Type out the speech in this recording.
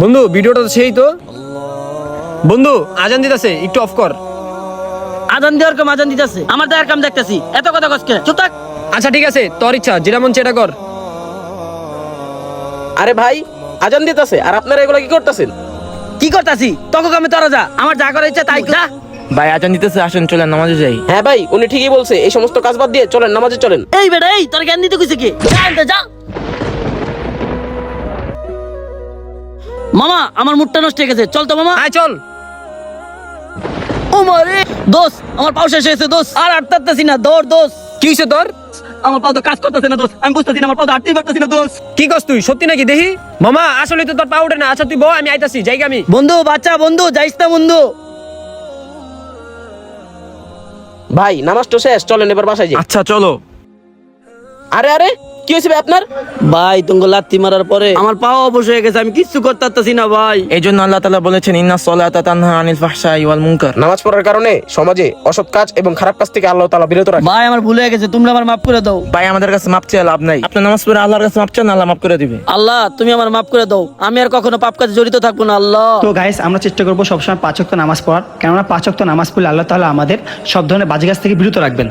বন্ধু ভিডিওটা তো সেই তো বন্ধু আজান দিতেছে একটু অফ কর। আজান দেওয়ার কাম আজান দিতেছে, আমার দেওয়ার কাম দেখতেছি, এত কথা কসকে চুপ থাক। আচ্ছা ঠিক আছে, তোর ইচ্ছা, যেটা মন সেটা কর। আরে ভাই, আজান দিতেছে আর আপনারা এগুলো কি করতেছেন? কি করতাছি? তোকে কামে তোরা যা, আমার যা করার ইচ্ছা তাই যা। ভাই আজান দিতেছে, আসেন চলেন নামাজে যাই। হ্যাঁ ভাই, উনি ঠিকই বলছে, এই সমস্ত কাজ বাদ দিয়ে চলেন নামাজে চলেন। এই বেটা, এই তোর জ্ঞান দিতে কইছে কি? যা আনতে যা। মামা আমার মুডটা নষ্ট হয়ে গেছে, চল তো মামা। আয় চল। ও মারে দোস, আমার পাও শেষ হয়েছে দোস, আর আটতাছি না, দৌড় দোস। কি হয়েছে তোর? আমার পাও তো কাজ করতেছে না দোস, আমি বুঝতেছি না, আমার পাও তো হাঁটতেই পারতেছি না দোস। কি কস তুই? সত্যি নাকি? দেখি। মামা আসলে তো তোর পা উঠে না। আচ্ছা তুই বল, আমি আইতাছি, জায়গা আমি। বন্ধু বাচ্চা, বন্ধু যাইস না বন্ধু। ভাই নামাজ তো শেষ, চলেন এবার বাসায় যাই। আচ্ছা চলো। আরে আরে, কি হয়েছে ভাই আপনার? ভাই তুমি লাত্তি মারার পরে আমার পাও অবশ হয়ে গেছে, আমি কিচ্ছু করতে পারতেছি না ভাই। এই জন্য আল্লাহ তাআলা বলেছেন ইন্না সলাতা তানহা আনিল ফাহশাই ওয়াল মুনকার। নামাজ পড়ার কারণে সমাজে অসৎ কাজ এবং খারাপ কাজ থেকে আল্লাহ তাআলা বিরত রাখে। ভাই আমার ভুল হয়ে গেছে, তোমরা আমার মাফ করে দাও। ভাই আমাদের কাছে মাপ চেয়ে লাভ নাই, আপনি নামাজ পড়ে আল্লাহর কাছে মাপ চান, আল্লাহ মাফ করে দিবে। আল্লাহ তুমি আমার মাফ করে দাও, আমি আর কখনো পাপ কাজে জড়িত থাকবো না আল্লাহ। তো গাইস, আমরা চেষ্টা করবো সবসময় 5 ওয়াক্ত নামাজ পড়ার, কেননা 5 ওয়াক্ত নামাজ পড়লে আল্লাহ তাআলা আমাদের সব ধরনের বাজে কাজ থেকে বিরত রাখবেন।